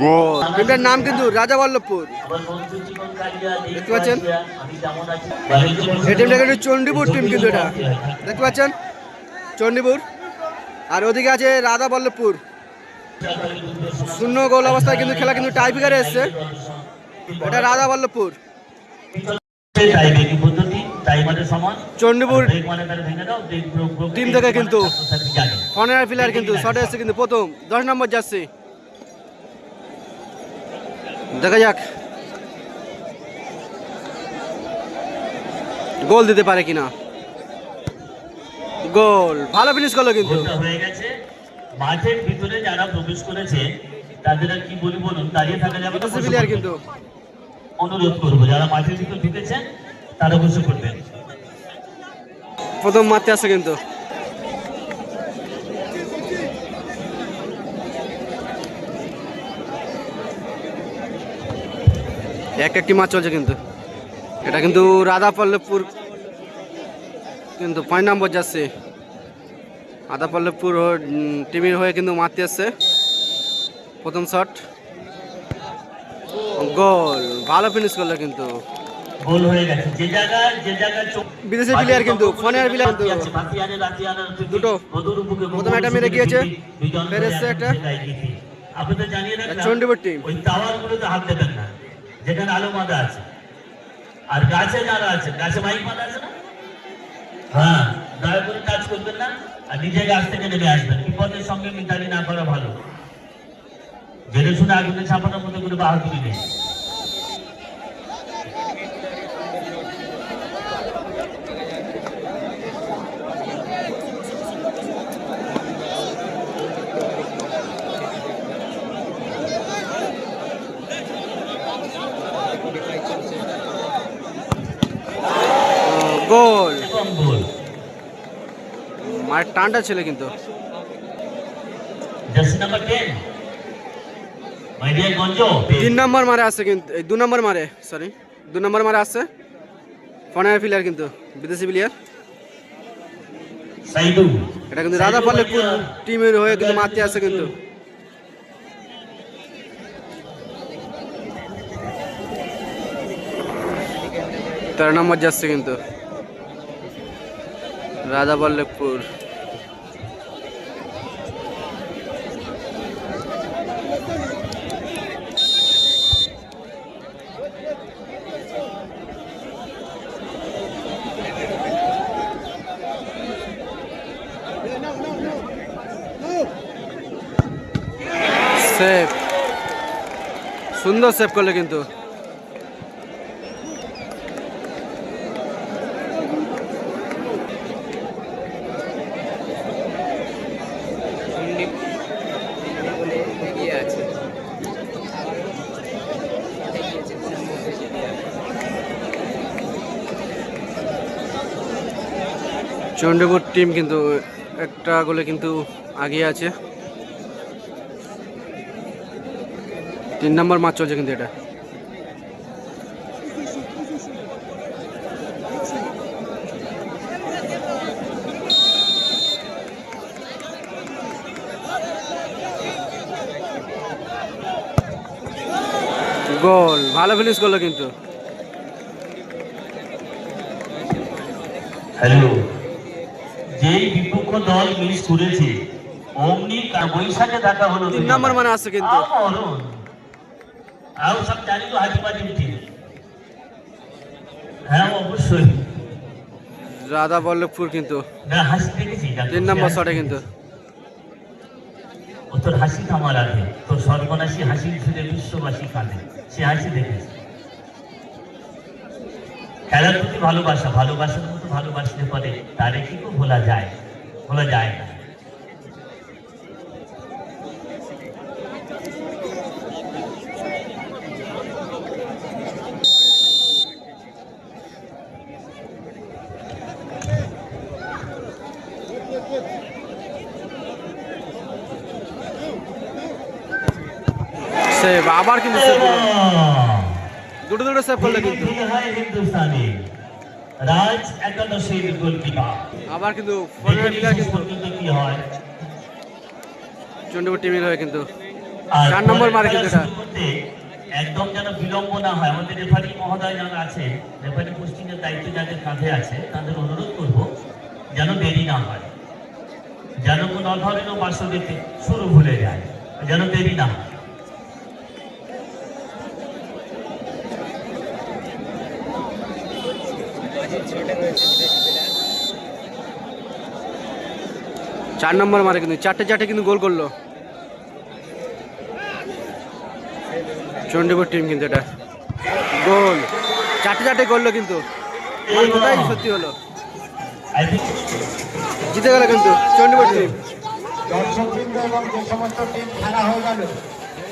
গোল। টিমটার নাম কিন্তু রাজা বল্লভপুর, দেখতে পাচ্ছেন। এই টিমটা কিন্তু চণ্ডীপুর টিম, কিন্তু এটা দেখতে পাচ্ছেন চণ্ডীপুর। আর ওদিকে আছে রাজা বল্লভপুর। 0 গোল অবস্থায় কিন্তু খেলা কিন্তু টাই ব্রেকারে এসছে। এটা রাজা বল্লভপুর। চণ্ডীপুর টিম থেকে কিন্তু ফর্নার প্লেয়ার কিন্তু শটে এসছে কিন্তু প্রথম 10 নম্বর জার্সি। দেখা যাক গোল দিতে পারে কিনা। গোল, ভালো ফিনিশ করলো কিন্তু। হয়ে গেছে মাঠের ভিতরে যারা প্রবেশ করেছে তাদের আর কি বলি বলুন, দাঁড়িয়ে থাকা যাবে না, প্লেয়ার কিন্তু অনুরোধ করবো যারা মাঠের ভিতর ঢুকেছেন তারা বসে করবেন। প্রথম মারতে আসছে কিন্তু একটি ম্যাচ চলছে কিন্তু। এটা কিন্তু রাধাপল্লভপুর কিন্তু 5 নম্বর যাচ্ছে। রাধাপল্লভপুর টিমের হয়ে কিন্তু মারতে আসছে। প্রথম শট, গোল, ভালো ফিনিশ করলো কিন্তু। গোল হয়ে গেছে যে জায়গায় বিদেশি প্লেয়ার কিন্তু ফর্নার প্লেয়ার কিন্তু দুটো। প্রথম একটা মেরে গিয়েছে, ফের এসছে একটা। আপনাদের জানিয়ে রাখলাম চণ্ডীপুর টিম। ওই টাওয়ারগুলোতে হাত দেবেন না যেখানে আলো বাঁধা আছে। আর গাছে যারা আছে, গাছে মাইক বাঁধা আছে না, হ্যাঁ, দয়া করে কাজ করবেন না। আর নিজে গাছ থেকে নেমে আসবেন, বিপদের সঙ্গে মিতালি না করা ভালো। জেনে শুনে আগুনে ছাপানোর মধ্যে কোনো বাহাদুরি নেই। গোল, মার টানটা ছিল কিন্তু। জার্সি নাম্বার 10 মাই ডিয়ার গঞ্জো 3 নম্বর মারে আসছে কিন্তু, 2 নম্বর মারে, সরি 2 নম্বর মারে আসছে ফর্নার প্লেয়ার কিন্তু, বিদেশি প্লেয়ার। সাইদু এটা কিন্তু রাধাপল্লভপুর টিমের হয়ে কিন্তু মারতে আসছে কিন্তু। তেরো নম্বর যাচ্ছে কিন্তু রাধাপল্লভপুর। সেভ, সুন্দর সেভ করলে কিন্তু। চণ্ডীপুর টিম কিন্তু একটা গোলে কিন্তু আগিয়ে আছে। 3 নম্বর ম্যাচ চলছে কিন্তু এটা। গোল, ভালো ফিনিশ করলো কিন্তু। হ্যালো, যেই বিপক্ষ দল মিস করেছে অমনি বৈশাখে দেখা হলো। 3 নম্বর মানে আছে কিন্তু। আও সব জানি তো হাজিবাজি উঠি। হ্যাঁ অবশ্যই রাধাপল্লভপুর কিন্তু না, হাসি দেখেছি 3 নম্বর শটে কিন্তু। ও তোর হাসি থামার আগে তোর সর্বনাশী হাসি ছুঁড়ে বিশ্ববাসী কাঁদে, সে হাসি দেখেছি। খেলার প্রতি ভালোবাসা, ভালোবাসার মতো ভালোবাসলে পরে তারে কি ভোলা যায়? ভোলা যায় না। সেভ, আবার কিন্তু সেভ করলো, দুটো সেভ করলো কিন্তু। হিন্দুস্তানি রাজ একাদশের গোলকিপার আবার কিন্তু ফর্নার প্লেয়ার কিন্তু কি হয় চণ্ডীপুর টিমের হয়ে কিন্তু আর 4 নম্বর মারে কিন্তু এটা। শুরু করতে একদম যেন বিলম্ব না হয়, আমাদের রেফারি মহোদয় যারা আছে, রেফারি পোস্টিং এর দায়িত্ব যাদের কাঁধে আছে, তাদের অনুরোধ করব যেন দেরি না হয়, যেন কোনো অধরণীয় বাসদিতে শুরু ভুলে যায়, যেন দেরি না হয়। চার নম্বর মারে কিন্তু, চারটে কিন্তু গোল করলো চণ্ডীপুর টিম কিন্তু। এটা গোল, চারটে করলো কিন্তু, আমার কথাই সত্যি হলো, জিতে গেল কিন্তু চণ্ডীপুর টিম। দর্শকবৃন্দ এবং যে সমস্ত টিম খেলা হয়ে গেল,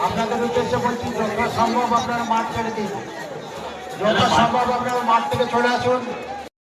আপনাদের উদ্দেশ্যে বলছি যত সম্ভব আপনারা মাঠ ছেড়ে দিন, যত সম্ভব আপনারা মাঠ থেকে চলে আসুন।